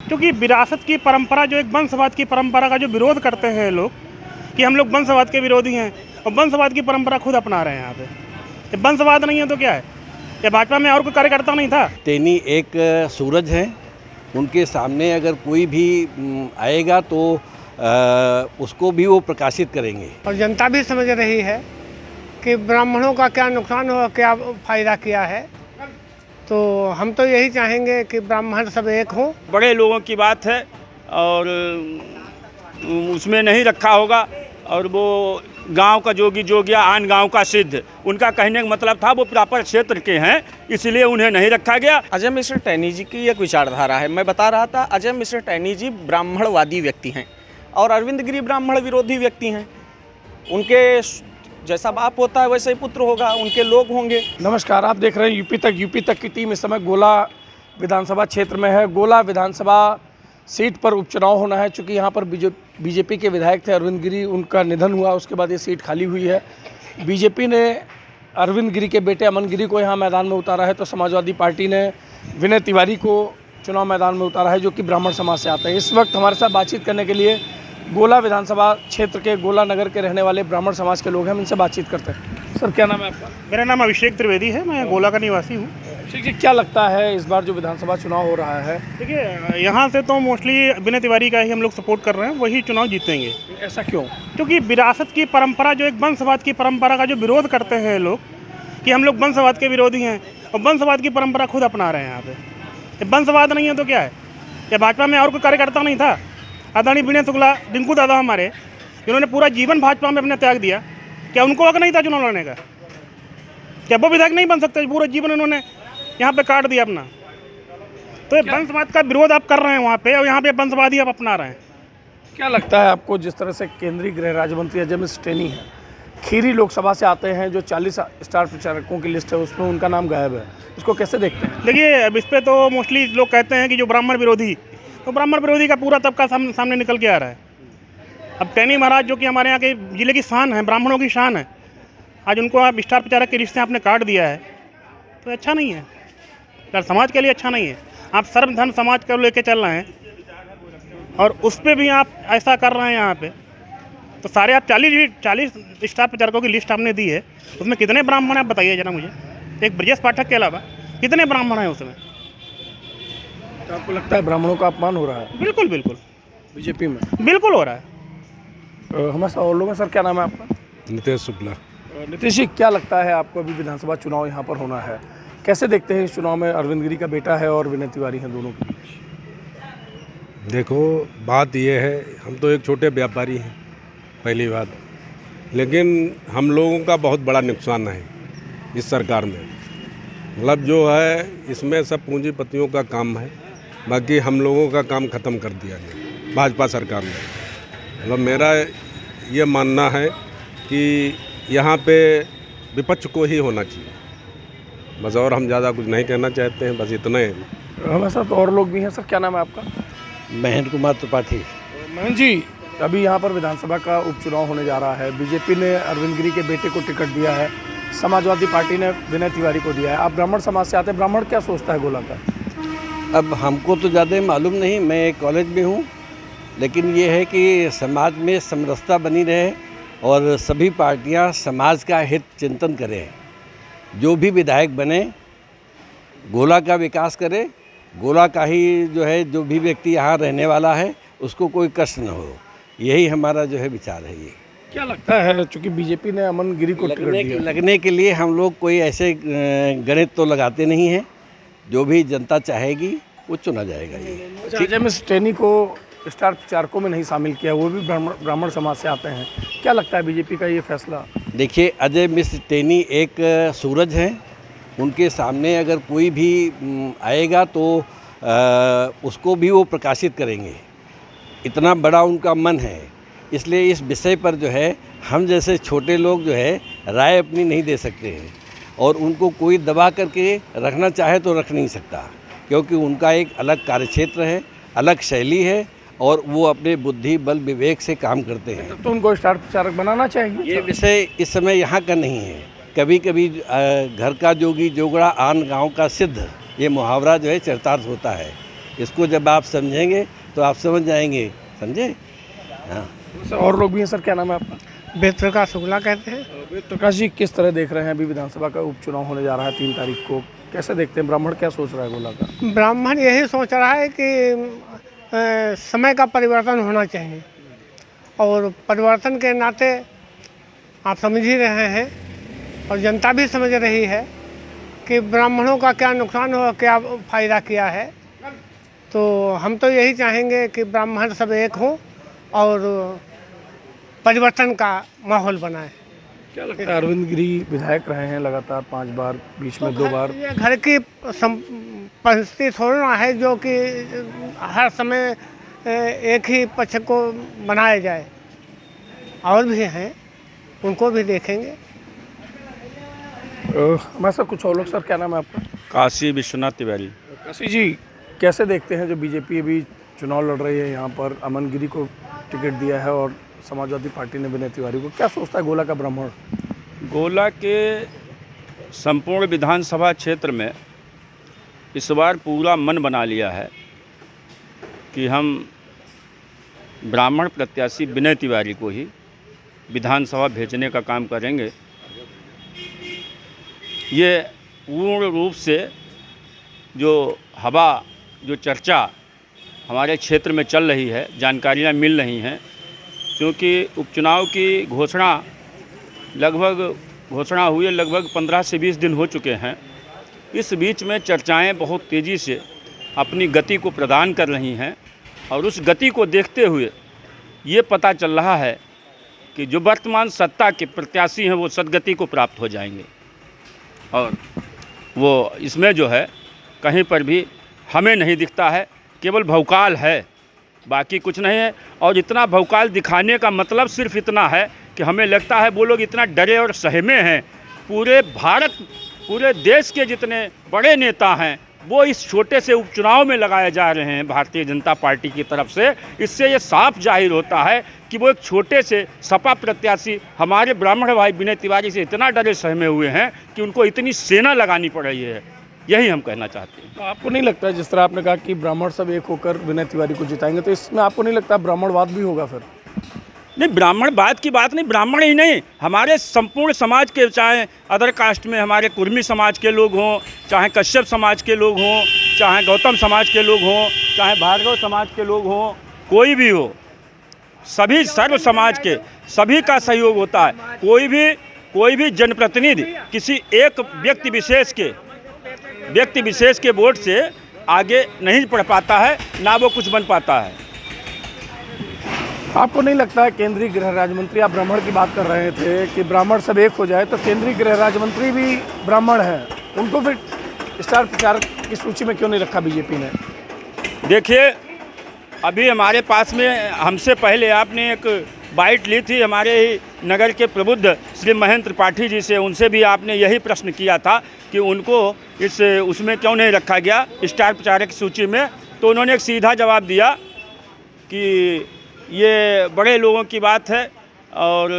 क्योंकि विरासत की परंपरा जो एक वंशवाद की परंपरा का जो विरोध करते हैं लोग कि हम लोग वंशवाद के विरोधी हैं और वंशवाद की परंपरा खुद अपना रहे हैं यहाँ पे। ये वंशवाद नहीं है तो क्या है? ये भाजपा में और कोई कार्यकर्ता नहीं था? टेनी एक सूरज हैं, उनके सामने अगर कोई भी आएगा तो उसको भी वो प्रकाशित करेंगे। और जनता भी समझ रही है कि ब्राह्मणों का क्या नुकसान हुआ, क्या फायदा किया है। तो हम तो यही चाहेंगे कि ब्राह्मण सब एक हों। बड़े लोगों की बात है और उसमें नहीं रखा होगा। और वो गांव का जोगी जोगिया आन गांव का सिद्ध, उनका कहने का मतलब था वो प्रॉपर क्षेत्र के हैं, इसलिए उन्हें नहीं रखा गया। अजय मिश्र टैनी जी की एक विचारधारा है। मैं बता रहा था, अजय मिश्र टैनी जी ब्राह्मणवादी व्यक्ति हैं और अरविंद गिरी ब्राह्मण विरोधी व्यक्ति हैं। उनके जैसा बाप होता है वैसे ही पुत्र होगा, उनके लोग होंगे। नमस्कार, आप देख रहे हैं यूपी तक की टीम इस समय गोला विधानसभा क्षेत्र में है। गोला विधानसभा सीट पर उपचुनाव होना है, चूँकि यहाँ पर बीजेपी के विधायक थे अरविंद गिरी, उनका निधन हुआ, उसके बाद ये सीट खाली हुई है। बीजेपी ने अरविंद गिरी के बेटे अमन गिरी को यहाँ मैदान में उतारा है, तो समाजवादी पार्टी ने विनय तिवारी को चुनाव मैदान में उतारा है, जो कि ब्राह्मण समाज से आते हैं। इस वक्त हमारे साथ बातचीत करने के लिए गोला विधानसभा क्षेत्र के गोला नगर के रहने वाले ब्राह्मण समाज के लोग हैं, हम इनसे बातचीत करते हैं। सर, क्या नाम है आपका? मेरा नाम अभिषेक त्रिवेदी है, मैं गोला का निवासी हूँ। ठीक है, क्या लगता है इस बार जो विधानसभा चुनाव हो रहा है? देखिए, यहाँ से तो मोस्टली विनय तिवारी का ही हम लोग सपोर्ट कर रहे हैं, वही चुनाव जीतेंगे। ऐसा क्यों? क्योंकि विरासत की परंपरा जो एक वंशवाद की परंपरा का जो विरोध करते हैं लोग कि हम लोग वंशवाद के विरोधी हैं और वंशवाद की परंपरा खुद अपना रहे हैं यहाँ पे। ये वंशवाद नहीं है तो क्या है? ये भाजपा में और कोई कार्यकर्ता नहीं था? आदरणीय विनय शुक्ला, रिंकू दादा हमारे, जिन्होंने पूरा जीवन भाजपा में अपने त्याग दिया, क्या उनको हक नहीं था चुनाव लड़ने का? क्या वो विधायक नहीं बन सकते? पूरा जीवन उन्होंने यहाँ पे काट दिया अपना। तो ये वंशवाद का विरोध आप कर रहे हैं वहाँ पे, और यहाँ पे वंशवाद ही आप अपना रहे हैं। क्या लगता है आपको, जिस तरह से केंद्रीय गृह राज्य मंत्री अजय मिश्र टेनी है, खीरी लोकसभा से आते हैं, जो 40 स्टार प्रचारकों की लिस्ट है उसमें उनका नाम गायब है, इसको कैसे देखते हैं? देखिए, अब इस पर तो मोस्टली लोग कहते हैं कि जो ब्राह्मण विरोधी, तो ब्राह्मण विरोधी का पूरा तबका सामने निकल के आ रहा है। अब टैनी महाराज जो कि हमारे यहाँ के जिले की शान है, ब्राह्मणों की शान है, आज उनको आप स्टार प्रचारक के लिस्ट से आपने काट दिया है, तो अच्छा नहीं है यार, समाज के लिए अच्छा नहीं है। आप सर्वधर्म समाज को लेके चल रहे हैं और उस पर भी आप ऐसा कर रहे हैं यहाँ पे। तो सारे आप 40 स्टार प्रचारकों की लिस्ट आपने दी है, उसमें कितने ब्राह्मण हैं आप बताइए जरा मुझे। एक ब्रजेश पाठक के अलावा कितने ब्राह्मण हैं उसमें? तो आपको लगता है ब्राह्मणों का अपमान हो रहा है? बिल्कुल बिल्कुल बीजेपी में बिल्कुल हो रहा है। हमारे साथ और लोग हैं। सर, क्या नाम है आपका? नितेश शुक्ला। नीतीश जी, क्या लगता है आपको, अभी विधानसभा चुनाव यहाँ पर होना है, कैसे देखते हैं इस चुनाव में? अरविंद गिरी का बेटा है और विनय तिवारी हैं, दोनों के बीच। देखो, बात यह है, हम तो एक छोटे व्यापारी हैं, पहली बात, लेकिन हम लोगों का बहुत बड़ा नुकसान है इस सरकार में। मतलब जो है इसमें सब पूंजीपतियों का काम है, बाकी हम लोगों का काम ख़त्म कर दिया गया भाजपा सरकार ने। मतलब मेरा ये मानना है कि यहाँ पे विपक्ष को ही होना चाहिए, बस, और हम ज़्यादा कुछ नहीं कहना चाहते हैं, बस इतना ही। हमारे साथ और लोग भी हैं। सर, क्या नाम है आपका? महेंद्र कुमार त्रिपाठी। महेंद्र जी, अभी यहाँ पर विधानसभा का उपचुनाव होने जा रहा है। बीजेपी ने अरविंद गिरी के बेटे को टिकट दिया है, समाजवादी पार्टी ने विनय तिवारी को दिया है। आप ब्राह्मण समाज से आते हैं, ब्राह्मण क्या सोचता है गोला का? अब हमको तो ज़्यादा मालूम नहीं, मैं कॉलेज में हूँ, लेकिन ये है कि समाज में समरसता बनी रहे और सभी पार्टियां समाज का हित चिंतन करें। जो भी विधायक बने गोला का विकास करे, गोला का ही जो है, जो भी व्यक्ति यहाँ रहने वाला है उसको कोई कष्ट न हो, यही हमारा जो है विचार है। ये क्या लगता है, चूँकि बीजेपी ने अमन गिरी को टिकट दिया, लगने के लिए हम लोग कोई ऐसे गणित तो लगाते नहीं हैं, जो भी जनता चाहेगी वो चुना जाएगा। ये अजय मिश्र टेनी को स्टार प्रचारकों में नहीं शामिल किया, वो भी ब्राह्मण समाज से आते हैं, क्या लगता है बीजेपी का ये फैसला? देखिए, अजय मिश्र टेनी एक सूरज हैं, उनके सामने अगर कोई भी आएगा तो उसको भी वो प्रकाशित करेंगे, इतना बड़ा उनका मन है। इसलिए इस विषय पर जो है हम जैसे छोटे लोग जो है राय अपनी नहीं दे सकते हैं, और उनको कोई दबा करके रखना चाहे तो रख नहीं सकता, क्योंकि उनका एक अलग कार्यक्षेत्र है, अलग शैली है, और वो अपने बुद्धि बल विवेक से काम करते हैं। तो उनको स्टार प्रचारक बनाना चाहिए। ये विषय इस समय यहाँ का नहीं है। कभी कभी घर का जोगी जोगड़ा आन गांव का सिद्ध, ये मुहावरा जो है चरितार्थ होता है। इसको जब आप समझेंगे तो आप समझ जाएंगे, समझे? हाँ। सर और लोग भी हैं। सर क्या नाम है आपका? वेद प्रकाश शुक्ला कहते हैं। वेद प्रकाश जी, किस तरह देख रहे हैं अभी विधानसभा का उपचुनाव होने जा रहा है 3 तारीख को, कैसे देखते हैं? ब्राह्मण क्या सोच रहा है गोला का? ब्राह्मण यही सोच रहा है कि समय का परिवर्तन होना चाहिए, और परिवर्तन के नाते आप समझ ही रहे हैं और जनता भी समझ रही है कि ब्राह्मणों का क्या नुकसान हो, क्या फ़ायदा किया है। तो हम तो यही चाहेंगे कि ब्राह्मण सब एक हों और परिवर्तन का माहौल बनाए। क्या लगता है? अरविंद गिरी विधायक रहे हैं लगातार 5 बार, बीच में 2 बार। ये घर की परिस्थिति थोड़ी ना है जो कि हर समय एक ही पक्ष को बनाया जाए, और भी हैं, उनको भी देखेंगे। हमारे साथ कुछ और लोग। सर क्या नाम है आपका? काशी विश्वनाथ तिवारी। काशी जी, कैसे देखते हैं जो बीजेपी अभी चुनाव लड़ रही है, यहाँ पर अमन गिरी को टिकट दिया है और समाजवादी पार्टी ने विनय तिवारी को, क्या सोचता है गोला का ब्राह्मण? गोला के संपूर्ण विधानसभा क्षेत्र में इस बार पूरा मन बना लिया है कि हम ब्राह्मण प्रत्याशी विनय तिवारी को ही विधानसभा भेजने का काम करेंगे। ये पूर्ण रूप से जो हवा, जो चर्चा हमारे क्षेत्र में चल रही है, जानकारियाँ मिल रही हैं, क्योंकि उपचुनाव की घोषणा हुए लगभग 15 से 20 दिन हो चुके हैं। इस बीच में चर्चाएं बहुत तेज़ी से अपनी गति को प्रदान कर रही हैं, और उस गति को देखते हुए ये पता चल रहा है कि जो वर्तमान सत्ता के प्रत्याशी हैं वो सदगति को प्राप्त हो जाएंगे, और वो इसमें जो है कहीं पर भी हमें नहीं दिखता है, केवल भौकाल है, बाकी कुछ नहीं है। और इतना भौकाल दिखाने का मतलब सिर्फ इतना है कि हमें लगता है वो लोग इतना डरे और सहमे हैं। पूरे देश के जितने बड़े नेता हैं वो इस छोटे से उपचुनाव में लगाए जा रहे हैं भारतीय जनता पार्टी की तरफ से। इससे ये साफ जाहिर होता है कि वो एक छोटे से सपा प्रत्याशी हमारे ब्राह्मण भाई विनय तिवारी से इतना डरे सहमे हुए हैं कि उनको इतनी सेना लगानी पड़ रही है। यही हम कहना चाहते हैं। तो आपको नहीं लगता, जिस तरह आपने कहा कि ब्राह्मण सब एक होकर विनय तिवारी को जिताएंगे, तो इसमें आपको नहीं लगता ब्राह्मणवाद भी होगा फिर? नहीं, ब्राह्मणवाद की बात नहीं, ब्राह्मण ही नहीं, हमारे संपूर्ण समाज के, चाहे अदर कास्ट में हमारे कुर्मी समाज के लोग हों, चाहे कश्यप समाज के लोग हों, चाहे गौतम समाज के लोग हों, चाहे भार्गव समाज के लोग हों, कोई भी हो, सभी सर्व समाज के सभी का सहयोग होता है। कोई भी जनप्रतिनिधि किसी एक व्यक्ति विशेष के वोट से आगे नहीं बढ़ पाता है, ना वो कुछ बन पाता है। आपको नहीं लगता है केंद्रीय गृह राज्य मंत्री, आप ब्राह्मण की बात कर रहे थे कि ब्राह्मण सब एक हो जाए, तो केंद्रीय गृह राज्य मंत्री भी ब्राह्मण हैं, उनको फिर स्टार प्रचारक की सूची में क्यों नहीं रखा बीजेपी ने? देखिए, अभी हमारे पास में हमसे पहले आपने एक बाइट ली थी हमारे ही नगर के प्रबुद्ध श्री महेंद्र त्रिपाठी जी से, उनसे भी आपने यही प्रश्न किया था कि उनको उसमें क्यों नहीं रखा गया स्टार प्रचारक की सूची में। तो उन्होंने एक सीधा जवाब दिया कि ये बड़े लोगों की बात है और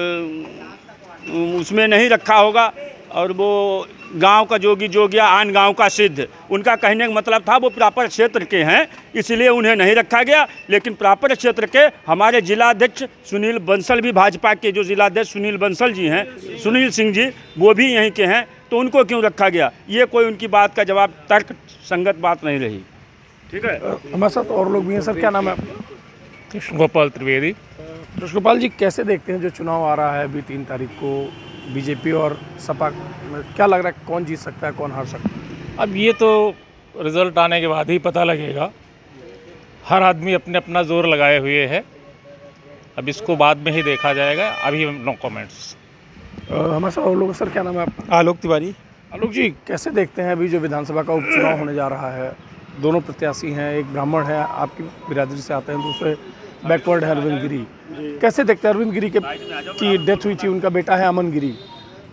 उसमें नहीं रखा होगा, और वो गांव का जोगी जोगिया आन गांव का सिद्ध, उनका कहने का मतलब था वो प्रॉपर क्षेत्र के हैं, इसलिए उन्हें नहीं रखा गया। लेकिन प्रॉपर क्षेत्र के हमारे जिलाध्यक्ष सुनील बंसल भी, भाजपा के जो जिलाध्यक्ष सुनील बंसल जी हैं, सुनील सिंह जी, वो भी यहीं के हैं, तो उनको क्यों रखा गया? ये कोई उनकी बात का जवाब तर्क संगत बात नहीं रही। ठीक है। हमारे साथ और लोग भी हैं। सर क्या नाम है आपका? कृष्ण गोपाल त्रिवेदी। कृष्ण गोपाल जी, कैसे देखते हैं जो चुनाव आ रहा है अभी 3 तारीख को, बीजेपी और सपा में क्या लग रहा है कौन जीत सकता है, कौन हार सकता है? अब ये तो रिज़ल्ट आने के बाद ही पता लगेगा। हर आदमी अपने अपना जोर लगाए हुए है, अब इसको बाद में ही देखा जाएगा, अभी नो कमेंट्स। हमारे साथ और लोग। सर क्या नाम है आपका? आलोक तिवारी। आलोक जी, कैसे देखते हैं अभी जो विधानसभा का उपचुनाव होने जा रहा है? दोनों प्रत्याशी हैं, एक ब्राह्मण है, आपकी बिरादरी से आते हैं, दूसरे बैकवर्ड है अरविंद गिरी। कैसे देखते हैं अरविंद गिरी की डेथ हुई थी, उनका बेटा है अमन गिरी,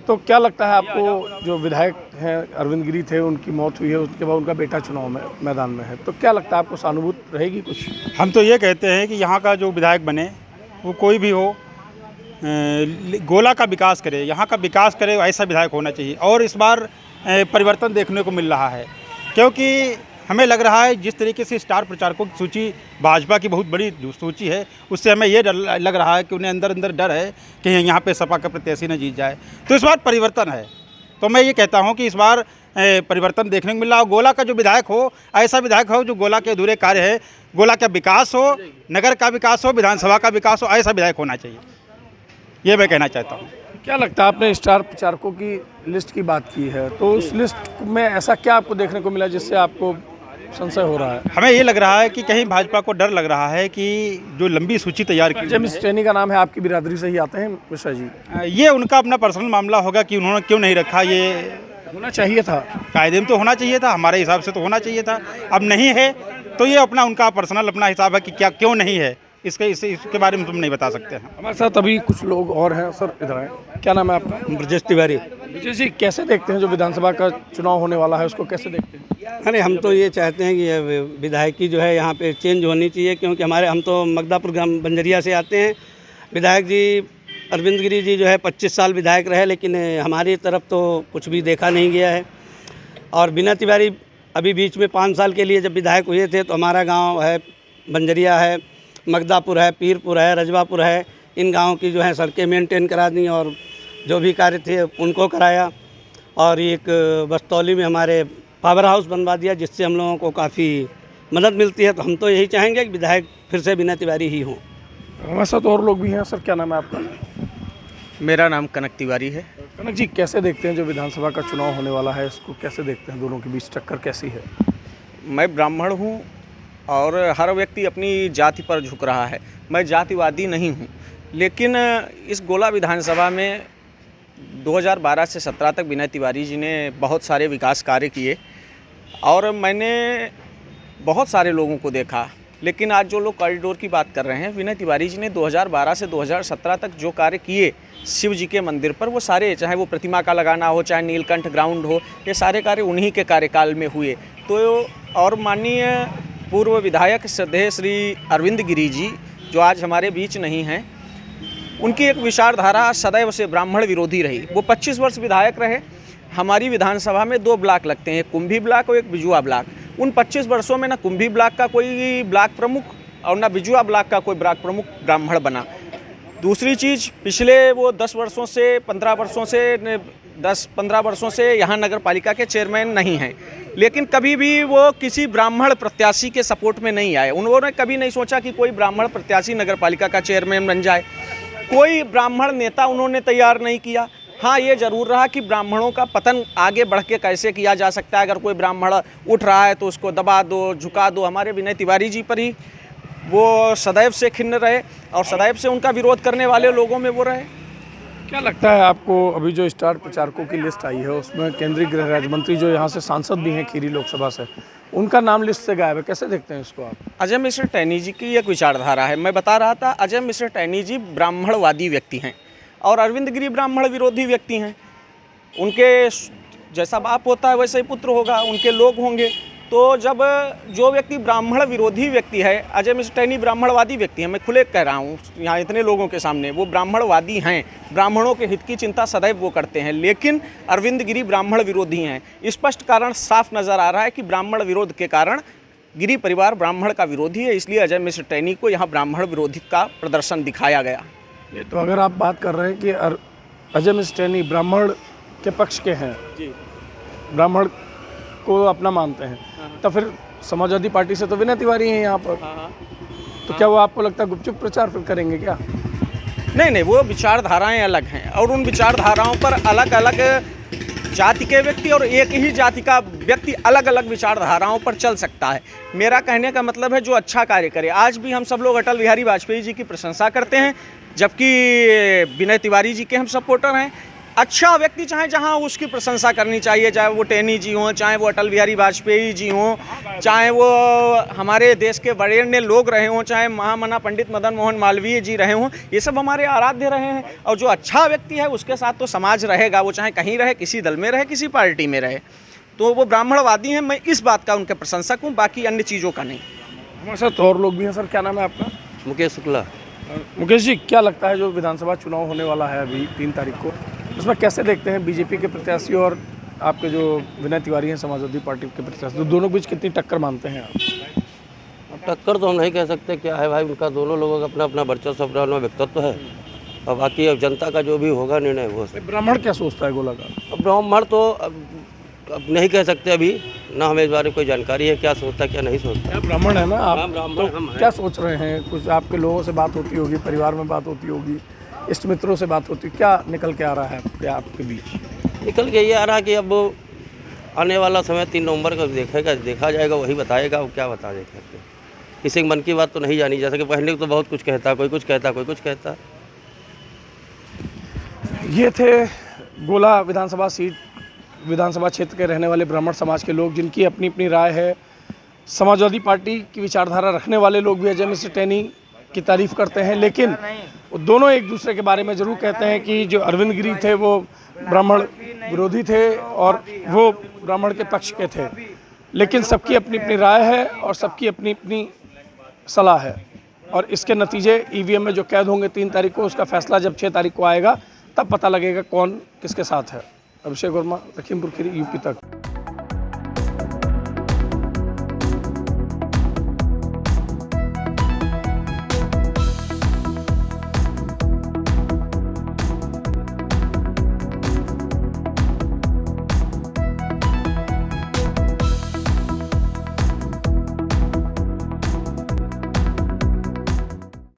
तो क्या लगता है आपको, जो विधायक हैं अरविंद गिरी थे, उनकी मौत हुई है, उसके बाद उनका बेटा चुनाव में मैदान में है, तो क्या लगता है आपको सहानुभूति रहेगी कुछ? हम तो ये कहते हैं कि यहाँ का जो विधायक बने वो कोई भी हो, गोला का विकास करे, यहाँ का विकास करे, ऐसा विधायक होना चाहिए। और इस बार परिवर्तन देखने को मिल रहा है, क्योंकि हमें लग रहा है जिस तरीके से स्टार प्रचारकों की सूची भाजपा की बहुत बड़ी सूची है, उससे हमें ये डर लग रहा है कि उन्हें अंदर अंदर डर है कि यहाँ पे सपा का प्रत्याशी न जीत जाए। तो इस बार परिवर्तन है, तो मैं ये कहता हूँ कि इस बार परिवर्तन देखने को मिल रहा हो। गोला का जो विधायक हो, ऐसा विधायक हो जो गोला के अधूरे कार्य है, गोला का विकास हो, नगर का विकास हो, विधानसभा का विकास हो, ऐसा विधायक होना चाहिए, ये मैं कहना चाहता हूँ। क्या लगता है, आपने स्टार प्रचारकों की लिस्ट की बात की है, तो उस लिस्ट में ऐसा क्या आपको देखने को मिला जिससे आपको संशय हो रहा है? हमें ये लग रहा है कि कहीं भाजपा को डर लग रहा है कि जो लंबी सूची तैयार की जब मिस टेनी का नाम है, आपकी बिरादरी से ही आते हैं मिश्रा जी? ये उनका अपना पर्सनल मामला होगा कि उन्होंने क्यों नहीं रखा, ये होना चाहिए था, कायदे में तो होना चाहिए था, हमारे हिसाब से तो होना चाहिए था। अब नहीं है तो ये अपना उनका पर्सनल अपना हिसाब है कि क्या क्यों नहीं है, इसके बारे में तुम नहीं बता सकते हैं। हमारे साथ अभी कुछ लोग और हैं। सर इधर आए, क्या नाम है आपका? ब्रजेश तिवारी। ब्रजेश जी, कैसे देखते हैं जो विधानसभा का चुनाव होने वाला है, उसको कैसे देखते हैं? अरे हम तो ये चाहते हैं कि विधायकी जो है यहाँ पे चेंज होनी चाहिए, क्योंकि हम तो मगदापुर ग्राम बंजरिया से आते हैं। विधायक जी अरविंद गिरी जी जो है 25 साल विधायक रहे, लेकिन हमारी तरफ तो कुछ भी देखा नहीं गया है। और बिना तिवारी अभी बीच में 5 साल के लिए जब विधायक हुए थे तो हमारा गाँव है बंजरिया है, मगदापुर है, पीरपुर है, रजवापुर है, इन गाँव की जो है सड़कें मेंटेन करा दी और जो भी कार्य थे उनको कराया। और एक बस्तौली में हमारे पावर हाउस बनवा दिया, जिससे हम लोगों को काफ़ी मदद मिलती है। तो हम तो यही चाहेंगे कि विधायक फिर से बिना तिवारी ही हों। हमारे साथ और लोग भी हैं। सर क्या नाम है आपका? मेरा नाम कनक तिवारी है। कनक जी, कैसे देखते हैं जो विधानसभा का चुनाव होने वाला है, इसको कैसे देखते हैं? दोनों के बीच टक्कर कैसी है? मैं ब्राह्मण हूँ और हर व्यक्ति अपनी जाति पर झुक रहा है। मैं जातिवादी नहीं हूँ, लेकिन इस गोला विधानसभा में 2012 से 17 तक विनय तिवारी जी ने बहुत सारे विकास कार्य किए और मैंने बहुत सारे लोगों को देखा। लेकिन आज जो लोग कॉरिडोर की बात कर रहे हैं, विनय तिवारी जी ने 2012 से 2017 तक जो कार्य किए शिव जी के मंदिर पर, वो सारे, चाहे वो प्रतिमा का लगाना हो, चाहे नीलकंठ ग्राउंड हो, ये सारे कार्य उन्हीं के कार्यकाल में हुए। तो और माननीय पूर्व विधायक श्रद्धेय श्री अरविंद गिरी जी जो आज हमारे बीच नहीं हैं, उनकी एक विचारधारा सदैव से ब्राह्मण विरोधी रही। वो 25 वर्ष विधायक रहे। हमारी विधानसभा में 2 ब्लॉक लगते हैं, एक कुंभी ब्लॉक और एक बिजुआ ब्लॉक। उन 25 वर्षों में ना कुंभी ब्लॉक का कोई ब्लॉक प्रमुख और ना बिजुआ ब्लॉक का कोई ब्लॉक प्रमुख ब्राह्मण बना। दूसरी चीज़, पिछले वो 10 वर्षों से 15 वर्षों से 10-15 वर्षों से यहाँ नगर पालिका के चेयरमैन नहीं हैं, लेकिन कभी भी वो किसी ब्राह्मण प्रत्याशी के सपोर्ट में नहीं आए। उन्होंने कभी नहीं सोचा कि कोई ब्राह्मण प्रत्याशी नगर पालिका का चेयरमैन बन जाए। कोई ब्राह्मण नेता उन्होंने तैयार नहीं किया। हाँ, ये ज़रूर रहा कि ब्राह्मणों का पतन आगे बढ़ के कैसे किया जा सकता है। अगर कोई ब्राह्मण उठ रहा है तो उसको दबा दो, झुका दो। हमारे विनय तिवारी जी पर ही वो सदैव से खिन्न रहे और सदैव से उनका विरोध करने वाले लोगों में वो रहे। क्या लगता है आपको, अभी जो स्टार प्रचारकों की लिस्ट आई है उसमें केंद्रीय गृह राज्य मंत्री जो यहाँ से सांसद भी हैं खीरी लोकसभा से, उनका नाम लिस्ट से गायब है, कैसे देखते हैं इसको आप? अजय मिश्र टैनी जी की एक विचारधारा है। मैं बता रहा था, अजय मिश्र टैनी जी ब्राह्मणवादी व्यक्ति हैं और अरविंद गिरी ब्राह्मण विरोधी व्यक्ति हैं। उनके जैसा बाप होता है वैसे ही पुत्र होगा, उनके लोग होंगे। तो जब जो व्यक्ति ब्राह्मण विरोधी व्यक्ति है, अजय मिश्र टैनी ब्राह्मणवादी व्यक्ति हैं, मैं खुले कह रहा हूँ यहाँ इतने लोगों के सामने, वो ब्राह्मणवादी हैं, ब्राह्मणों के हित की चिंता सदैव वो करते हैं। लेकिन अरविंद गिरी ब्राह्मण विरोधी हैं। स्पष्ट कारण साफ नज़र आ रहा है कि ब्राह्मण विरोध के कारण गिरी परिवार ब्राह्मण का विरोधी है, इसलिए अजय मिश्र टैनी को यहाँ ब्राह्मण विरोधी का प्रदर्शन दिखाया गया। ये तो अगर आप बात कर रहे हैं कि अजय मिश्र टैनी ब्राह्मण के पक्ष के हैं जी, ब्राह्मण को अपना मानते हैं, तो फिर समाजवादी पार्टी से तो विनय तिवारी हैं यहाँ पर। तो क्या वो आपको लगता है गुपचुप प्रचार फिर करेंगे क्या? नहीं, वो विचारधाराएं अलग हैं और उन विचारधाराओं पर अलग अलग जाति के व्यक्ति और एक ही जाति का व्यक्ति अलग अलग विचारधाराओं पर चल सकता है। मेरा कहने का मतलब है जो अच्छा कार्य करे। आज भी हम सब लोग अटल बिहारी वाजपेयी जी की प्रशंसा करते हैं, जबकि विनय तिवारी जी के हम सपोर्टर हैं। अच्छा व्यक्ति चाहे जहां उसकी प्रशंसा करनी चाहिए, चाहे वो टैनी जी हों, चाहे वो अटल बिहारी वाजपेयी जी हों, चाहे वो हमारे देश के वरेण्य लोग रहे हों, चाहे महामना पंडित मदन मोहन मालवीय जी रहे हों, ये सब हमारे आराध्य रहे हैं। और जो अच्छा व्यक्ति है उसके साथ तो समाज रहेगा, वो चाहे कहीं रहे, किसी दल में रहे, किसी पार्टी में रहे। तो वो ब्राह्मणवादी हैं, मैं इस बात का उनके प्रशंसक हूँ, बाकी अन्य चीज़ों का नहीं। हमारे साथ और लोग भी हैं। सर क्या नाम है आपका? मुकेश शुक्ला। मुकेश जी, क्या लगता है जो विधानसभा चुनाव होने वाला है अभी 3 तारीख को, उसमें कैसे देखते हैं बीजेपी के प्रत्याशी और आपके जो विनय तिवारी हैं समाजवादी पार्टी के प्रत्याशी, तो दोनों के बीच कितनी टक्कर मानते हैं आप? अब टक्कर तो हम नहीं कह सकते क्या है भाई, उनका दोनों लोगों का अपना अपना वर्चस्व, अपना अपना व्यक्तित्व है, और बाकी अब जनता का जो भी होगा निर्णय वो है। ब्राह्मण क्या सोचता है गोला का? अब ब्राह्मण तो अब नहीं कह सकते अभी, ना हमें इस बारे में कोई जानकारी है क्या सोचता है क्या नहीं सोचता। क्या ब्राह्मण है ना आप? हाँ, ब्राह्मण तो हम हैं। क्या सोच रहे हैं? कुछ आपके लोगों से बात होती होगी, परिवार में बात होती होगी, इष्ट मित्रों से बात होती, क्या निकल के आ रहा है आपके बीच? निकल के ये आ रहा कि अब आने वाला समय 3 नवंबर को देखा जाएगा, वही बताएगा। वो क्या बता देगा, किसी के मन की बात तो नहीं जानी जा सके। पहले तो बहुत कुछ कहता, कोई कुछ कहता, कोई कुछ कहता। ये थे गोला विधानसभा क्षेत्र के रहने वाले ब्राह्मण समाज के लोग, जिनकी अपनी अपनी राय है। समाजवादी पार्टी की विचारधारा रखने वाले लोग भी अजय मिश्र टेनी की तारीफ करते हैं, लेकिन वो दोनों एक दूसरे के बारे में ज़रूर कहते हैं कि जो अरविंद गिरी थे वो ब्राह्मण विरोधी थे और वो ब्राह्मण के पक्ष के थे। लेकिन सबकी अपनी अपनी राय है और सबकी अपनी अपनी सलाह है, और इसके नतीजे ईवीएम में जो कैद होंगे 3 तारीख को, उसका फैसला जब 6 तारीख को आएगा तब पता लगेगा कौन किसके साथ है। अभिषेक वर्मा, लखीमपुर खीरी, यूपी तक।